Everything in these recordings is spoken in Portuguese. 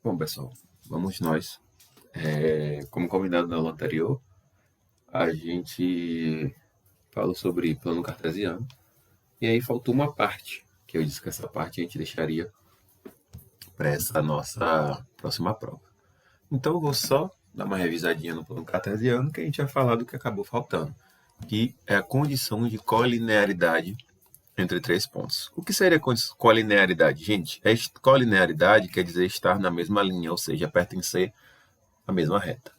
Bom, pessoal, vamos nós. Como combinado na aula anterior, a gente falou sobre plano cartesiano, e aí faltou uma parte, que eu disse que essa parte a gente deixaria para essa nossa próxima prova. Então, eu vou só dar uma revisadinha no plano cartesiano, que a gente vai falar do que acabou faltando, que é a condição de colinearidade entre três pontos. O que seria colinearidade? Gente, colinearidade quer dizer estar na mesma linha, ou seja, pertencer à mesma reta.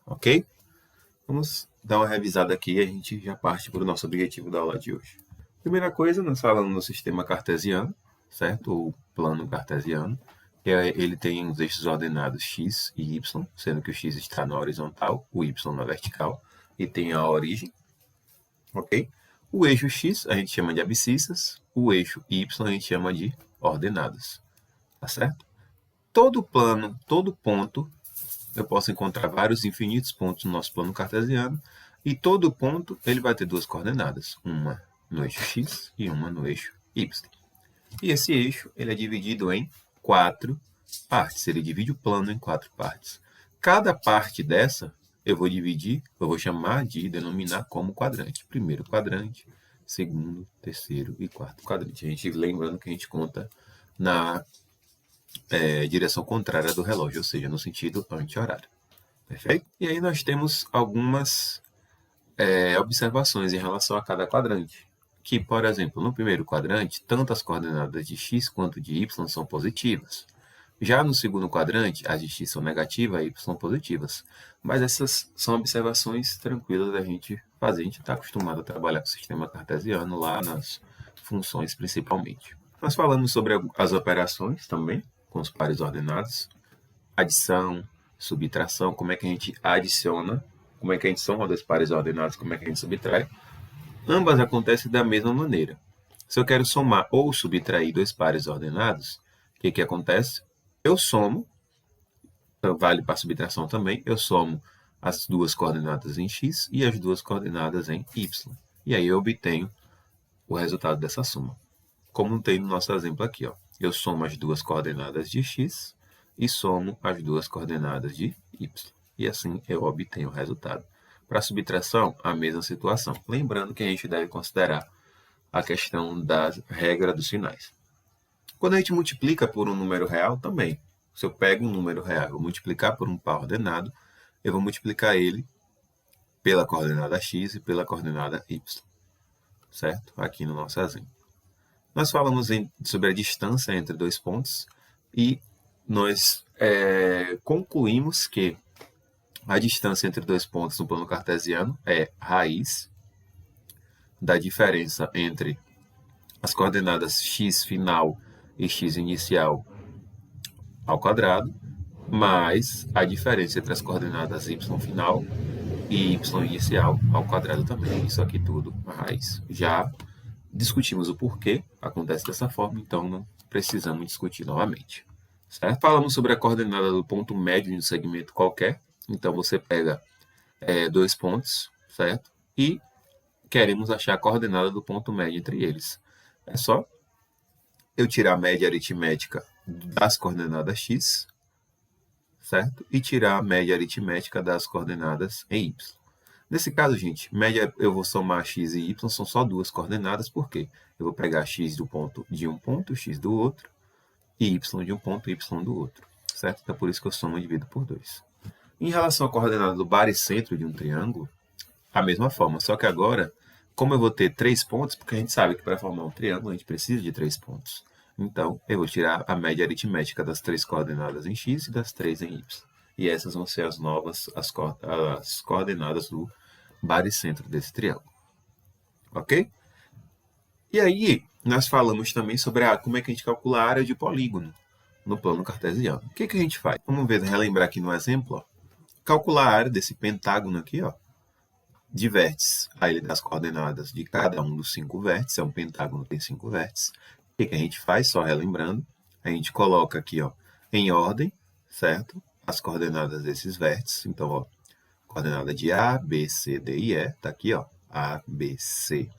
Ok? Vamos dar uma revisada aqui e a gente já parte para o nosso objetivo da aula de hoje. Primeira coisa, nós falamos no sistema cartesiano, certo? O plano cartesiano. Ele tem os eixos ordenados x e y, sendo que o x está na horizontal, o y na vertical, e tem a origem, ok? O eixo x a gente chama de abscissas, o eixo y a gente chama de ordenadas, tá certo? Todo plano, todo ponto, eu posso encontrar vários infinitos pontos no nosso plano cartesiano, e todo ponto ele vai ter duas coordenadas, uma no eixo x e uma no eixo y. E esse eixo ele é dividido em quatro partes, ele divide o plano em quatro partes. Cada parte dessa eu vou chamar de denominar como quadrante. Primeiro quadrante, segundo, terceiro e quarto quadrante. A gente lembrando que a gente conta na direção contrária do relógio, ou seja, no sentido anti-horário. Perfeito? E aí nós temos algumas observações em relação a cada quadrante. Que, por exemplo, no primeiro quadrante, tanto as coordenadas de x quanto de y são positivas. Já no segundo quadrante, as de x são negativas e y são positivas. Mas essas são observações tranquilas da gente fazer. A gente está acostumado a trabalhar com o sistema cartesiano lá nas funções principalmente. Nós falamos sobre as operações também, com os pares ordenados, adição, subtração, como é que a gente adiciona, como é que a gente soma dois pares ordenados, como é que a gente subtrai. Ambas acontecem da mesma maneira. Se eu quero somar ou subtrair dois pares ordenados, o que acontece? Eu somo, vale para subtração também, eu somo as duas coordenadas em x e as duas coordenadas em y. E aí eu obtenho o resultado dessa soma. Como tem no nosso exemplo aqui, ó. Eu somo as duas coordenadas de x e somo as duas coordenadas de y. E assim eu obtenho o resultado. Para subtração, a mesma situação. Lembrando que a gente deve considerar a questão da regra dos sinais. Quando a gente multiplica por um número real, também. Se eu pego um número real e vou multiplicar por um par ordenado, eu vou multiplicar ele pela coordenada x e pela coordenada y. Certo? Aqui no nosso exemplo. Nós falamos sobre a distância entre dois pontos e nós concluímos que a distância entre dois pontos no plano cartesiano é raiz da diferença entre as coordenadas x final e x inicial ao quadrado, mais a diferença entre as coordenadas y final e y inicial ao quadrado também. Isso aqui tudo, a raiz. Já discutimos o porquê acontece dessa forma, então não precisamos discutir novamente. Certo? Falamos sobre a coordenada do ponto médio de um segmento qualquer. Então, você pega dois pontos, certo? E queremos achar a coordenada do ponto médio entre eles. É só eu tirar a média aritmética das coordenadas x, certo? E tirar a média aritmética das coordenadas em y. Nesse caso, gente, média eu vou somar x e y, são só duas coordenadas, por quê? Eu vou pegar x do ponto de um ponto, x do outro, e y de um ponto, y do outro, certo? Então, por isso que eu somo e divido por 2. Em relação à coordenada do baricentro de um triângulo, a mesma forma, só que agora, como eu vou ter 3 pontos, porque a gente sabe que para formar um triângulo a gente precisa de 3 pontos. Então, eu vou tirar a média aritmética das 3 coordenadas em x e das 3 em y. E essas vão ser as novas, as coordenadas do baricentro desse triângulo. Ok? E aí, nós falamos também sobre como é que a gente calcula a área de polígono no plano cartesiano. O que a gente faz? Vamos ver, relembrar aqui no exemplo. Ó. Calcular a área desse pentágono aqui, ó, de vértices. Aí ele dá as coordenadas de cada um dos 5 vértices. É um pentágono que tem 5 vértices. O que a gente faz? Só relembrando. A gente coloca aqui, ó, em ordem, certo? As coordenadas desses vértices. Então, ó, coordenada de A, B, C, D e E. Está aqui, ó, A, B, C,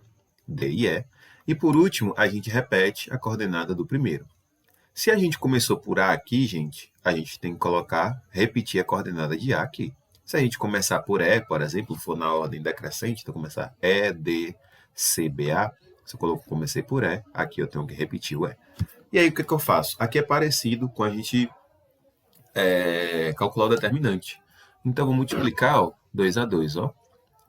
D e E. E por último, a gente repete a coordenada do primeiro. Se a gente começou por A aqui, gente, a gente tem que repetir a coordenada de A aqui. Se a gente começar por E, por exemplo, for na ordem decrescente, então começar E, D, C, B, A, se eu comecei por E, aqui eu tenho que repetir o E. E aí, o que eu faço? Aqui é parecido com a gente calcular o determinante. Então, eu vou multiplicar, ó, 2 a 2, ó.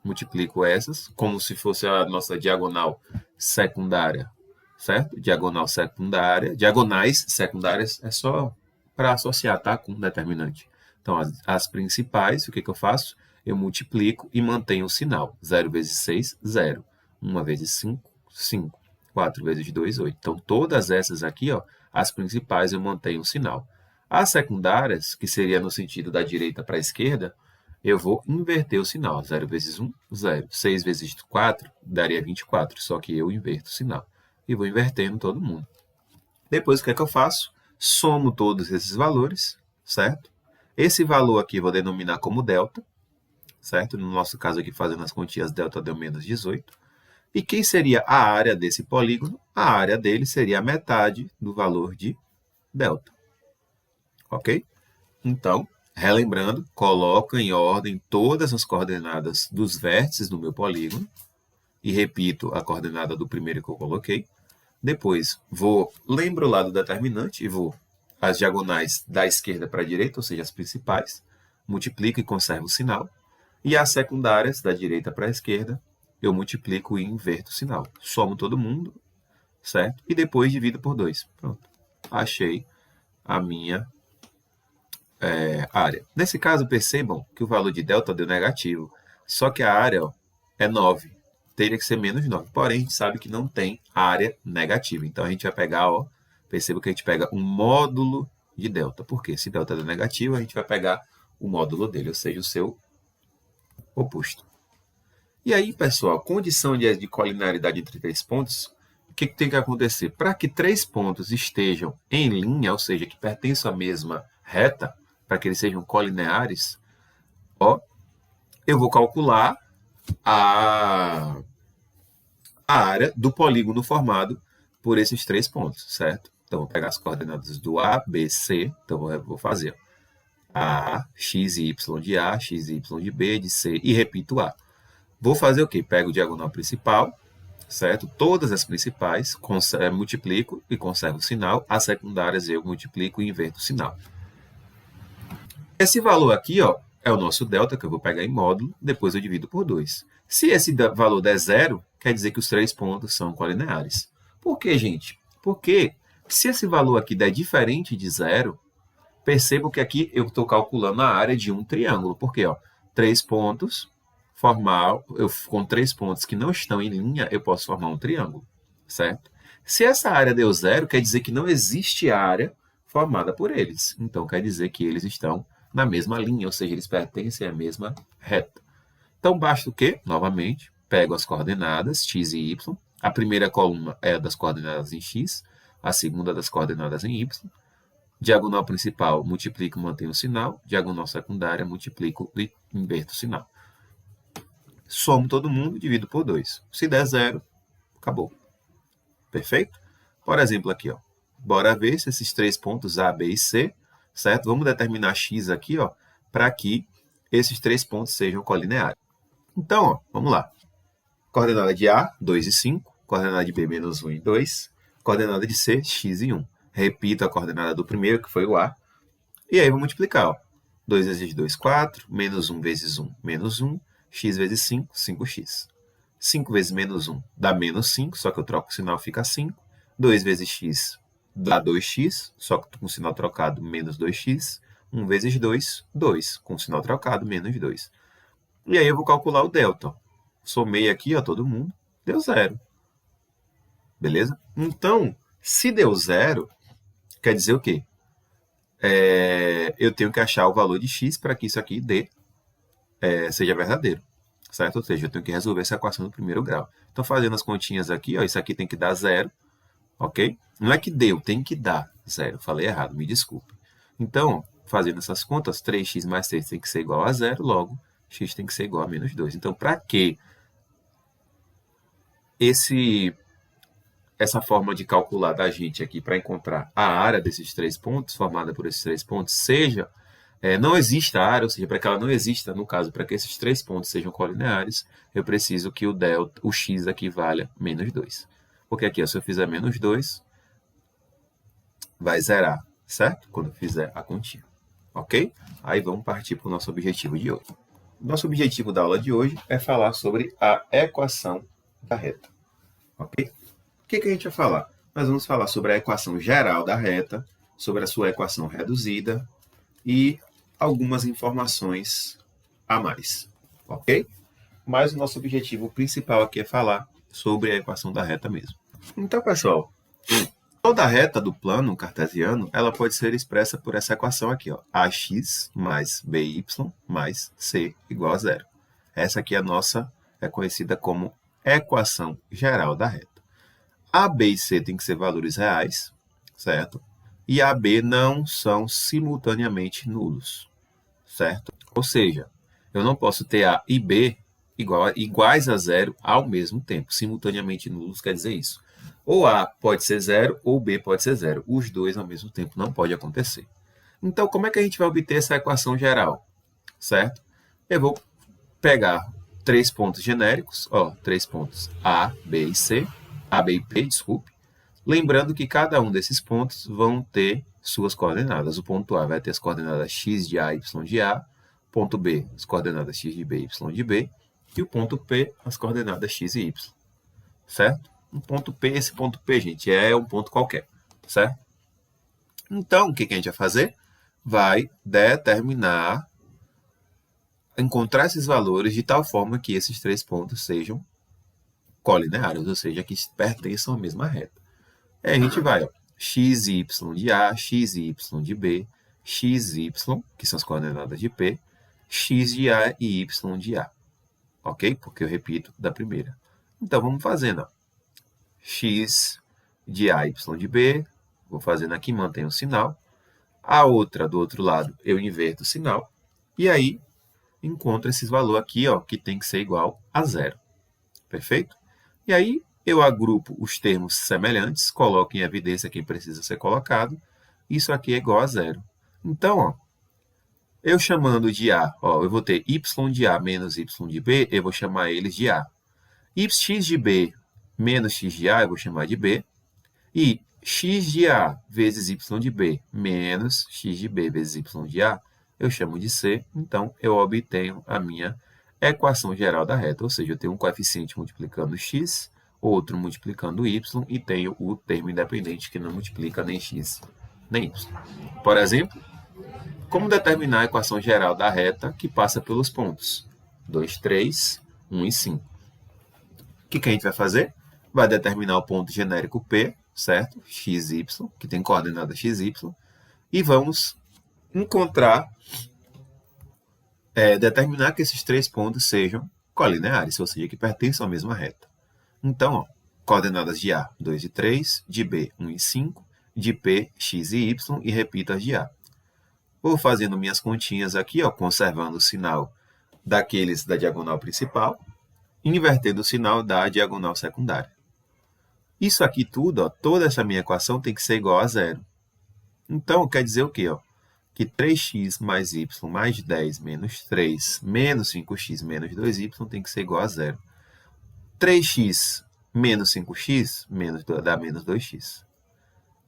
Multiplico essas, como se fosse a nossa diagonal secundária, certo? Diagonal secundária. Diagonais secundárias é só para associar, tá? Com determinante. Então, as principais, o que eu faço? Eu multiplico e mantenho o sinal. 0 vezes 6, 0. 1 vezes 5, 5. 4 vezes 2, 8. Então, todas essas aqui, ó, as principais, eu mantenho o sinal. As secundárias, que seria no sentido da direita para a esquerda, eu vou inverter o sinal. 0 vezes 1, 0. 6 vezes 4 daria 24, só que eu inverto o sinal. E vou invertendo todo mundo. Depois, o que é que eu faço? Somo todos esses valores, certo? Esse valor aqui eu vou denominar como delta, certo? No nosso caso aqui, fazendo as continhas, delta deu menos 18. E quem seria a área desse polígono? A área dele seria a metade do valor de delta. Ok? Então, relembrando, coloco em ordem todas as coordenadas dos vértices do meu polígono e repito a coordenada do primeiro que eu coloquei. Depois, lembro lá do determinante e vou as diagonais da esquerda para a direita, ou seja, as principais, multiplico e conservo o sinal. E as secundárias, da direita para a esquerda, eu multiplico e inverto o sinal. Somo todo mundo, certo? E depois divido por 2. Pronto. Achei a minha área. Nesse caso, percebam que o valor de delta deu negativo. Só que a área ó, é 9. Teria que ser menos 9. Porém, a gente sabe que não tem área negativa. Então, a gente vai pegar, ó, perceba que a gente pega um módulo de delta. Por quê? Se delta deu negativo, a gente vai pegar o módulo dele, ou seja, o seu oposto. E aí, pessoal, condição de colinearidade entre 3 pontos, o que tem que acontecer? Para que 3 pontos estejam em linha, ou seja, que pertençam à mesma reta, para que eles sejam colineares, ó, eu vou calcular a área do polígono formado por esses 3 pontos, certo? Então, vou pegar as coordenadas do A, B, C. Então, eu vou fazer A, X e Y de A, X e Y de B, de C, e repito A. Vou fazer o quê? Pego o diagonal principal, certo? Todas as principais, multiplico e conservo o sinal. As secundárias eu multiplico e inverto o sinal. Esse valor aqui, ó, é o nosso delta, que eu vou pegar em módulo, depois eu divido por 2. Se esse valor der 0, quer dizer que os 3 pontos são colineares. Por quê, gente? Porque se esse valor aqui der diferente de 0, percebo que aqui eu estou calculando a área de um triângulo. Porque, ó, 3 pontos, com 3 pontos que não estão em linha, eu posso formar um triângulo, certo? Se essa área deu 0, quer dizer que não existe área formada por eles. Então, quer dizer que eles estão na mesma linha, ou seja, eles pertencem à mesma reta. Então, basta o quê? Novamente, pego as coordenadas x e y. A primeira coluna é das coordenadas em x, a segunda das coordenadas em y. Diagonal principal, multiplico e mantenho o sinal. Diagonal secundária, multiplico e inverto o sinal. Somo todo mundo, divido por 2. Se der 0, acabou. Perfeito? Por exemplo, aqui, ó. Bora ver se esses 3 pontos A, B e C, certo? Vamos determinar x aqui, ó, para que esses 3 pontos sejam colineares. Então, ó, vamos lá. Coordenada de A, 2 e 5. Coordenada de B, menos 1 e 2. Coordenada de C, x e 1. Repito a coordenada do primeiro, que foi o A. E aí, vou multiplicar, ó. 2 vezes 2, 4. Menos 1 vezes 1, menos 1. X vezes 5, 5x. 5 vezes menos 1 dá menos 5, só que eu troco o sinal, fica 5. 2 vezes x dá 2x, só que com o sinal trocado, menos 2x. 1 vezes 2, 2. Com o sinal trocado, menos 2. E aí eu vou calcular o delta. Somei aqui, ó, todo mundo. Deu 0. Beleza? Então, se deu 0, quer dizer o quê? Eu tenho que achar o valor de x para que isso aqui seja verdadeiro. Certo? Ou seja, eu tenho que resolver essa equação no primeiro grau. Então, fazendo as continhas aqui, ó, isso aqui tem que dar 0. Ok? Não é que deu, tem que dar 0. Falei errado, me desculpe. Então, fazendo essas contas, 3x mais 6 tem que ser igual a 0, logo, x tem que ser igual a menos 2. Então, para que essa forma de calcular da gente aqui para encontrar a área desses 3 pontos, formada por esses 3 pontos, seja não exista área, ou seja, para que ela não exista, no caso, para que esses 3 pontos sejam colineares, eu preciso que o x aqui valha menos 2. Porque aqui, se eu fizer menos 2, vai zerar, certo? Quando eu fizer a continha, ok? Aí vamos partir para o nosso objetivo de hoje. Nosso objetivo da aula de hoje é falar sobre a equação da reta, ok? O que a gente vai falar? Nós vamos falar sobre a equação geral da reta, sobre a sua equação reduzida e algumas informações a mais, ok? Mas o nosso objetivo principal aqui é falar sobre a equação da reta mesmo. Então, pessoal, toda reta do plano cartesiano, ela pode ser expressa por essa equação aqui, ó, ax mais by mais c igual a zero. Essa aqui é conhecida como equação geral da reta. A, B e C tem que ser valores reais, certo? E A, B não são simultaneamente nulos, certo? Ou seja, eu não posso ter A e B iguais a zero ao mesmo tempo. Simultaneamente nulos quer dizer isso. Ou A pode ser zero ou B pode ser zero. Os dois ao mesmo tempo não pode acontecer. Então, como é que a gente vai obter essa equação geral? Certo? Eu vou pegar 3 pontos genéricos, 3 pontos A, B e C, A, B e P, desculpe. Lembrando que cada um desses pontos vão ter suas coordenadas. O ponto A vai ter as coordenadas x de A, y de A. Ponto B, as coordenadas x de B, y de B. E o ponto P, as coordenadas x e y. Certo? Um ponto P, esse ponto P, gente, é um ponto qualquer. Certo? Então, o que a gente vai fazer? Vai encontrar esses valores de tal forma que esses 3 pontos sejam colineares, ou seja, que pertençam à mesma reta. Aí a gente vai, x e y de A, x e y de B, x e y, que são as coordenadas de P, x de A e y de A. Ok? Porque eu repito da primeira. Então, vamos fazendo. X de A, y de B, vou fazendo aqui, mantenho o sinal. A outra, do outro lado, eu inverto o sinal. E aí, encontro esses valores aqui, que tem que ser igual a zero. Perfeito? E aí, eu agrupo os termos semelhantes, coloco em evidência quem precisa ser colocado. Isso aqui é igual a zero. Então, eu chamando de A, eu vou ter y de A menos y de B, eu vou chamar eles de A. X de B menos x de A, eu vou chamar de B. E x de A vezes y de B menos x de B vezes y de A, eu chamo de C. Então, eu obtenho a minha equação geral da reta. Ou seja, eu tenho um coeficiente multiplicando x, outro multiplicando y, e tenho o termo independente que não multiplica nem x nem y. Por exemplo, como determinar a equação geral da reta que passa pelos pontos 2, 3, 1 e 5? O que a gente vai fazer? Vai determinar o ponto genérico P, certo? X, y, que tem coordenada x, y, e vamos determinar que esses 3 pontos sejam colineares, ou seja, que pertençam à mesma reta. Então, coordenadas de A, 2 e 3, de B, 1 e 5, de P, x e y, e repito as de A. Vou fazendo minhas continhas aqui, conservando o sinal daqueles da diagonal principal, invertendo o sinal da diagonal secundária. Isso aqui tudo, toda essa minha equação tem que ser igual a zero. Então, quer dizer o quê? Que 3x mais y mais 10 menos 3 menos 5x menos 2y tem que ser igual a zero. 3x menos 5x dá menos 2x.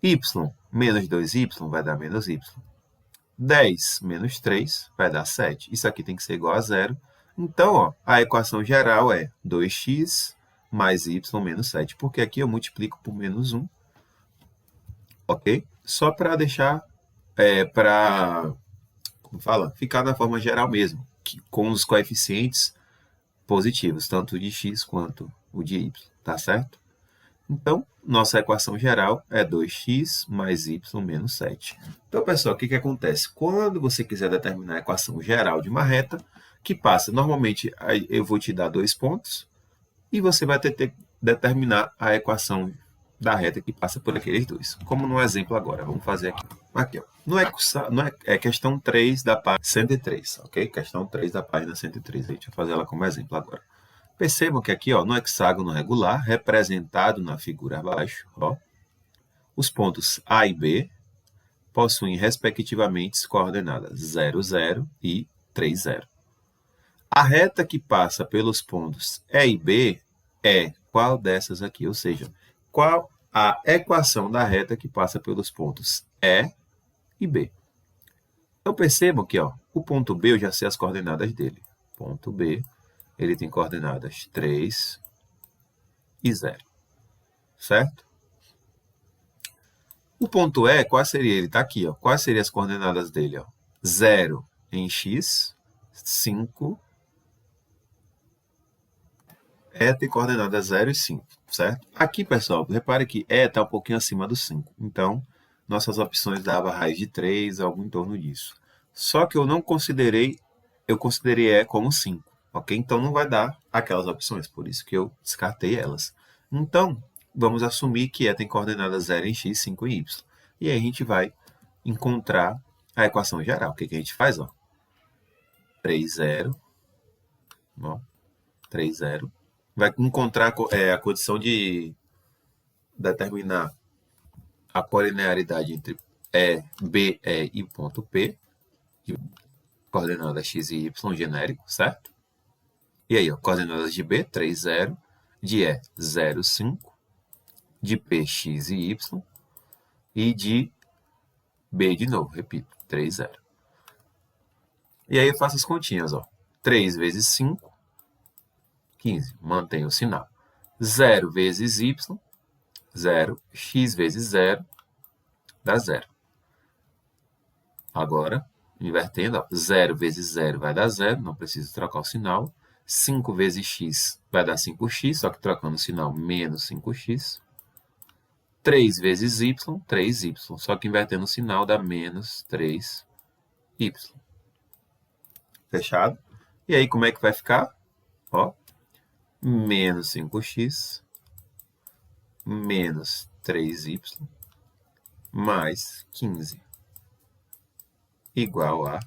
Y menos 2y vai dar menos y. 10 menos 3 vai dar 7. Isso aqui tem que ser igual a zero. Então, a equação geral é 2x mais y menos 7. Porque aqui eu multiplico por menos 1. Ok? Só para deixar, ficar na forma geral mesmo, com os coeficientes positivos, tanto o de x quanto o de y, tá certo? Então, nossa equação geral é 2x mais y menos 7. Então, pessoal, o que acontece? Quando você quiser determinar a equação geral de uma reta, que passa, normalmente, eu vou te dar 2 pontos, e você vai ter que determinar a equação da reta que passa por aqueles dois. Como no exemplo agora, vamos fazer aqui. Aqui, é questão 3 da página 103, ok? Questão 3 da página 103, a gente vai fazer ela como exemplo agora. Percebam que aqui, ó, no hexágono regular, representado na figura abaixo, ó, os pontos A e B possuem, respectivamente, coordenadas 0, 0 e 3, 0. A reta que passa pelos pontos E e B é qual dessas aqui? Ou seja, qual a equação da reta que passa pelos pontos E e B. Então, percebam que ó, o ponto B, eu já sei as coordenadas dele. Ponto B, ele tem coordenadas 3 e 0. Certo? O ponto E, qual seria? Ele está aqui. Ó. Quais seriam as coordenadas dele? Ó? 0 em x, 5. E tem coordenadas 0 e 5, certo? Aqui, pessoal, repare que E está um pouquinho acima do 5. Então, nossas opções davam raiz de 3, algo em torno disso. Só que eu não considerei, eu considerei E como 5, ok? Então, não vai dar aquelas opções, por isso que eu descartei elas. Então, vamos assumir que E tem coordenadas 0 em x, 5 em y. E aí a gente vai encontrar a equação geral. O que a gente faz? Ó? 3, 0. Ó, 3, 0. Vai encontrar a condição de determinar a colinearidade entre E, B, E e ponto P, de coordenadas x e y genérico, certo? E aí, ó, coordenadas de B, 3, 0, de E, 0, 5, de P, x e y, e de B de novo, repito, 3, 0. E aí eu faço as continhas, ó. 3 vezes 5, 15, mantém o sinal. 0 vezes y, 0, x vezes 0, dá 0. Agora, invertendo, ó, 0 vezes 0 vai dar 0, não preciso trocar o sinal. 5 vezes x vai dar 5x, só que trocando o sinal, menos 5x. 3 vezes y, 3y, só que invertendo o sinal dá menos 3y. Fechado? E aí, como é que vai ficar? Ó, menos 5x, menos 3y, mais 15, igual a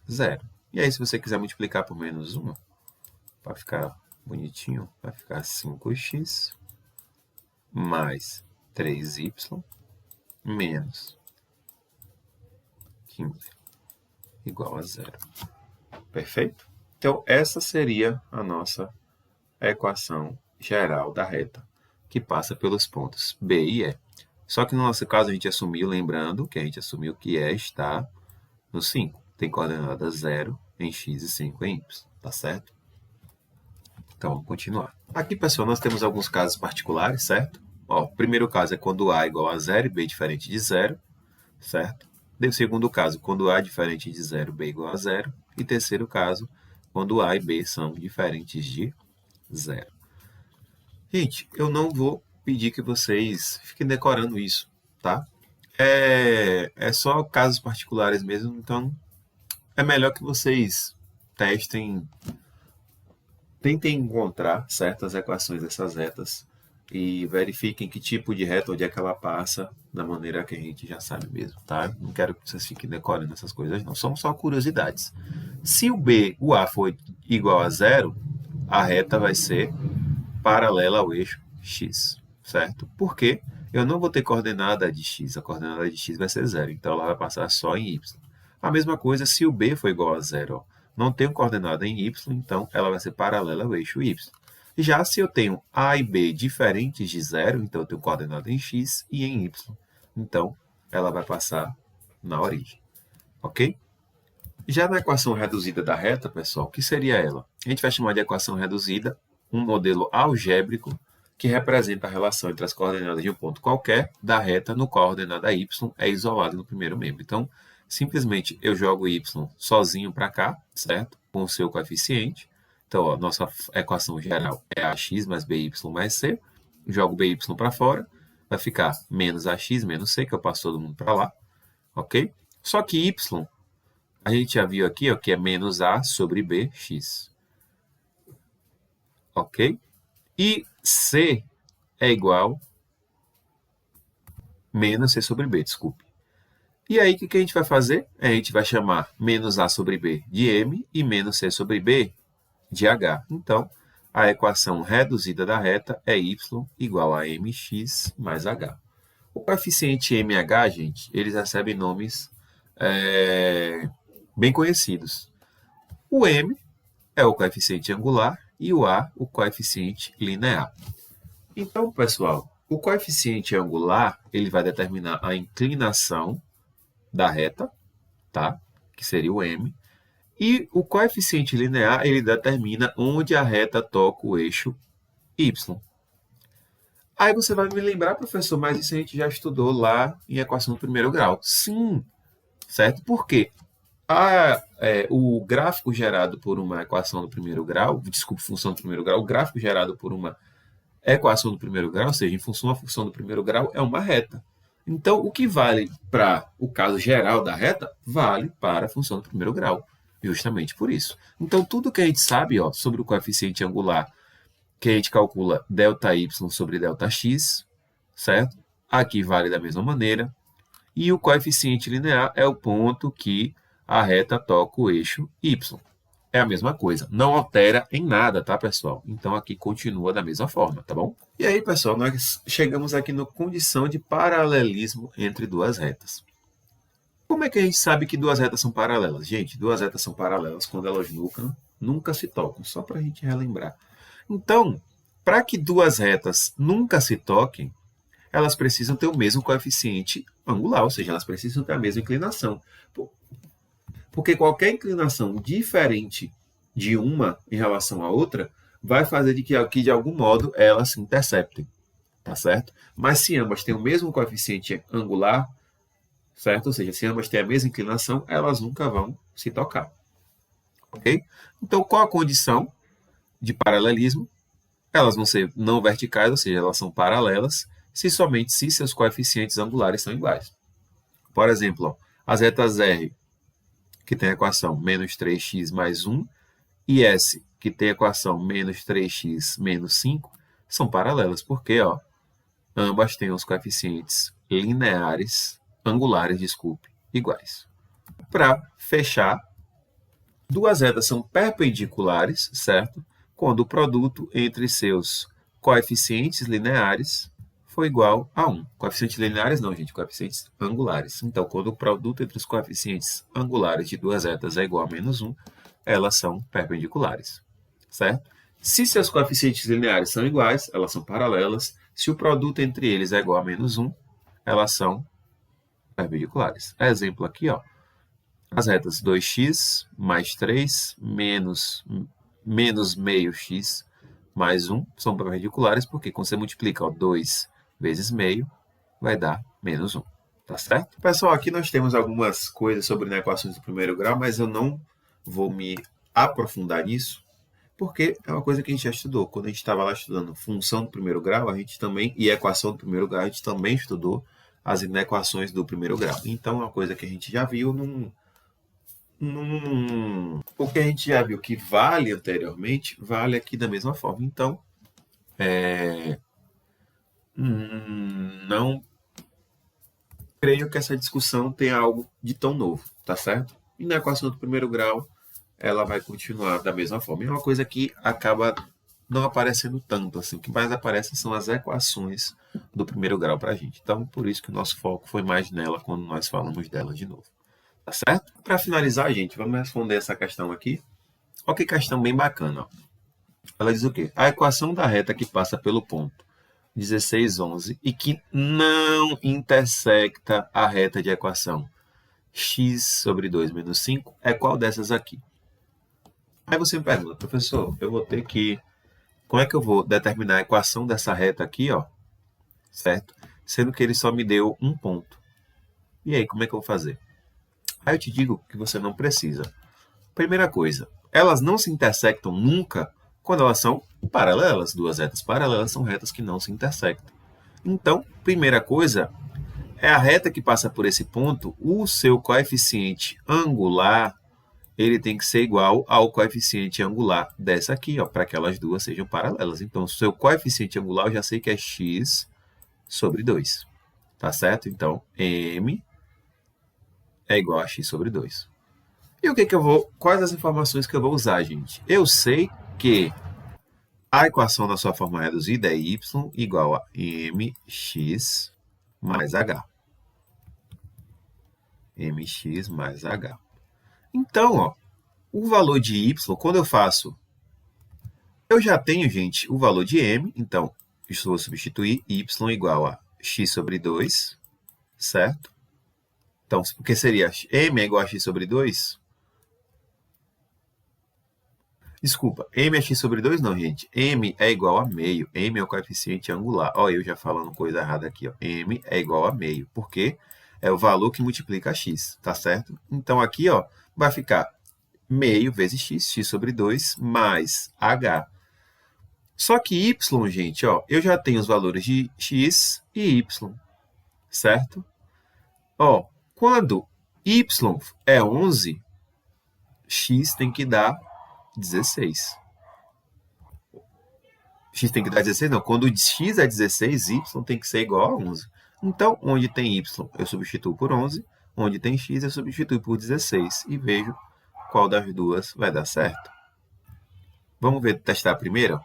0. E aí, se você quiser multiplicar por menos 1, para ficar bonitinho, vai ficar 5x, mais 3y, menos 15, igual a 0. Perfeito? Então, essa seria a nossa equação geral da reta, que passa pelos pontos B e E. Só que no nosso caso a gente assumiu, lembrando que a gente assumiu que E está no 5. Tem coordenada 0 em x e 5 em y, tá certo? Então, vamos continuar. Aqui, pessoal, nós temos alguns casos particulares, certo? Ó, o primeiro caso é quando A é igual a 0 e B diferente de 0, certo? O segundo caso, quando A é diferente de 0, B é igual a 0. E terceiro caso, quando A e B são diferentes de 0. Gente, eu não vou pedir que vocês fiquem decorando isso, tá? É só casos particulares mesmo, então é melhor que vocês testem, tentem encontrar certas equações dessas retas e verifiquem que tipo de reta, onde é que ela passa, da maneira que a gente já sabe mesmo, tá? Não quero que vocês fiquem decorando essas coisas, não. São só curiosidades. Se o A for igual a 0, a reta vai ser paralela ao eixo x, certo? Porque eu não vou ter coordenada de x, a coordenada de x vai ser 0, então ela vai passar só em y. A mesma coisa se o B for igual a 0, ó, não tenho coordenada em y, então ela vai ser paralela ao eixo y. Já se eu tenho A e B diferentes de 0, então eu tenho coordenada em x e em y. Então, ela vai passar na origem, ok? Já na equação reduzida da reta, pessoal, o que seria ela? A gente vai chamar de equação reduzida um modelo algébrico que representa a relação entre as coordenadas de um ponto qualquer da reta no qual a coordenada y é isolada no primeiro membro. Então, simplesmente eu jogo y sozinho para cá, certo? Com o seu coeficiente. Então, ó, nossa equação geral é ax mais by mais c. Jogo by para fora, vai ficar menos ax menos c, que eu passo todo mundo para lá, ok? Só que y, a gente já viu aqui ó, que é menos a sobre bx, ok? E c é igual menos c sobre b, desculpe. E aí, o que a gente vai fazer? A gente vai chamar menos a sobre b de m e menos c sobre b de h. Então, a equação reduzida da reta é y igual a mx mais h. O coeficiente mh, gente, eles recebem nomes bem conhecidos. O m é o coeficiente angular e o a, o coeficiente linear. Então, pessoal, o coeficiente angular ele vai determinar a inclinação da reta, tá? Que seria o m. E o coeficiente linear ele determina onde a reta toca o eixo y. Aí você vai me lembrar, professor, mas isso a gente já estudou lá em equação do primeiro grau. Sim, certo? Por quê? O gráfico gerado por uma equação do primeiro grau, desculpe, função do primeiro grau, o gráfico gerado por uma equação do primeiro grau, ou seja, em função da função do primeiro grau, é uma reta. Então, o que vale para o caso geral da reta, vale para a função do primeiro grau, justamente por isso. Então, tudo que a gente sabe sobre o coeficiente angular, que a gente calcula ΔY sobre ΔX, certo? Aqui vale da mesma maneira. E o coeficiente linear é o ponto que a reta toca o eixo y. É a mesma coisa, não altera em nada, tá, pessoal? Então, aqui continua da mesma forma, tá bom? E aí, pessoal, nós chegamos aqui na condição de paralelismo entre duas retas. Como é que a gente sabe que duas retas são paralelas? Gente, duas retas são paralelas quando elas nunca se tocam, só para a gente relembrar. Então, para que duas retas nunca se toquem, elas precisam ter o mesmo coeficiente angular, ou seja, elas precisam ter a mesma inclinação. Porque qualquer inclinação diferente de uma em relação à outra vai fazer de que de algum modo elas se interceptem, tá certo? Mas se ambas têm o mesmo coeficiente angular, certo? Ou seja, se ambas têm a mesma inclinação, elas nunca vão se tocar, ok? Então, qual a condição de paralelismo? Elas vão ser não verticais, ou seja, elas são paralelas, somente se seus coeficientes angulares são iguais. Por exemplo, as retas R, que tem a equação menos 3x mais 1, e S, que tem a equação menos 3x menos 5, são paralelas, porque ambas têm os coeficientes angulares, iguais. Para fechar, duas retas são perpendiculares, certo? Quando o produto entre seus coeficientes lineares for igual a 1. Coeficientes lineares não, gente, coeficientes angulares. Então, quando o produto entre os coeficientes angulares de duas retas é igual a menos 1, elas são perpendiculares, certo? Se seus coeficientes lineares são iguais, elas são paralelas. Se o produto entre eles é igual a menos 1, elas são perpendiculares. Exemplo aqui, as retas 2x mais 3 menos meio x mais 1 são perpendiculares, porque quando você multiplica 2 vezes meio, vai dar menos 1. Tá certo? Pessoal, aqui nós temos algumas coisas sobre equações do primeiro grau, mas eu não vou me aprofundar nisso, porque é uma coisa que a gente já estudou. Quando a gente estava lá estudando função do primeiro grau, a gente também, e equação do primeiro grau, a gente também estudou as inequações do primeiro grau. Então, é uma coisa que a gente já viu o que a gente já viu que vale anteriormente, vale aqui da mesma forma. Então, não creio que essa discussão tenha algo de tão novo, tá certo? E na equação do primeiro grau, ela vai continuar da mesma forma. É uma coisa que acaba não aparecendo tanto, assim. O que mais aparece são as equações do primeiro grau para a gente. Então, por isso que o nosso foco foi mais nela quando nós falamos dela de novo. Tá certo? Para finalizar, gente, vamos responder essa questão aqui. Olha que questão bem bacana. Ela diz o quê? A equação da reta que passa pelo ponto 16, 11 e que não intersecta a reta de equação x sobre 2 menos 5 é qual dessas aqui? Aí você me pergunta, professor, eu vou ter que... Como é que eu vou determinar a equação dessa reta aqui, certo? Sendo que ele só me deu um ponto. E aí, como é que eu vou fazer? Aí eu te digo que você não precisa. Primeira coisa, elas não se intersectam nunca quando elas são paralelas. Duas retas paralelas são retas que não se intersectam. Então, primeira coisa, é a reta que passa por esse ponto, o seu coeficiente angular, ele tem que ser igual ao coeficiente angular dessa aqui, para que elas duas sejam paralelas. Então, o seu coeficiente angular, eu já sei que é x sobre 2. Tá certo? Então, m é igual a x sobre 2. E o que eu vou... Quais as informações que eu vou usar, gente? Eu sei que A equação na sua forma reduzida é y igual a mx mais h. Mx mais h. Então, ó, o valor de y, quando eu faço, eu já tenho, gente, o valor de m, então, isso eu vou substituir y igual a x sobre 2, certo? Então, porque seria m é igual a x sobre 2? Desculpa, m é x sobre 2? Não, gente. M é igual a meio. M é o coeficiente angular. Ó, eu já falando coisa errada aqui, ó. M é igual a meio, porque é o valor que multiplica x, tá certo? Então, aqui, ó, vai ficar meio vezes x sobre 2, mais h. Só que y, gente, ó, eu já tenho os valores de x e y, certo? Ó, quando y é 11, x tem que dar 16. X tem que dar 16, não. Quando x é 16, y tem que ser igual a 11. Então, onde tem y, eu substituo por 11. Onde tem x, eu substituo por 16. E vejo qual das duas vai dar certo. Vamos ver, testar a primeira?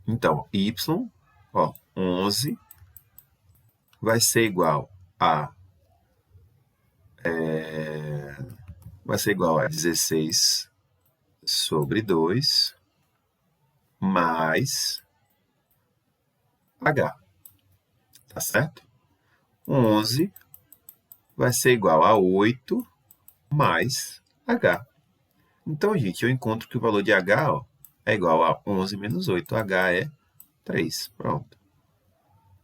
Então, y, ó, 11 vai ser igual a... vai ser igual a 16 sobre 2 mais h. Tá certo? 11 vai ser igual a 8 mais h. Então, gente, eu encontro que o valor de h, ó, é igual a 11 menos 8. H é 3. Pronto.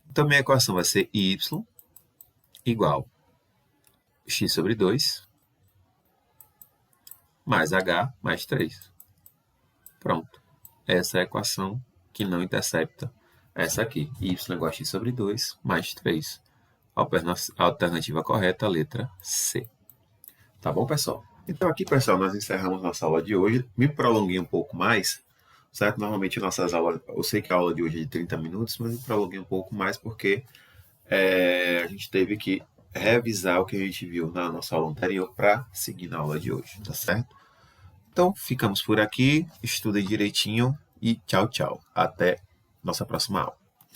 Então, minha equação vai ser y igual a x sobre 2 mais h mais 3. Pronto. Essa é a equação que não intercepta essa aqui. Y igual a x sobre 2 mais 3. A alternativa correta, a letra C. Tá bom, pessoal? Então, aqui, pessoal, nós encerramos nossa aula de hoje. Me prolonguei um pouco mais, certo? Normalmente, nossas aulas... Eu sei que a aula de hoje é de 30 minutos, mas me prolonguei um pouco mais porque a gente teve que revisar o que a gente viu na nossa aula anterior para seguir na aula de hoje, tá certo? Então, ficamos por aqui. Estudem direitinho e tchau, tchau. Até nossa próxima aula.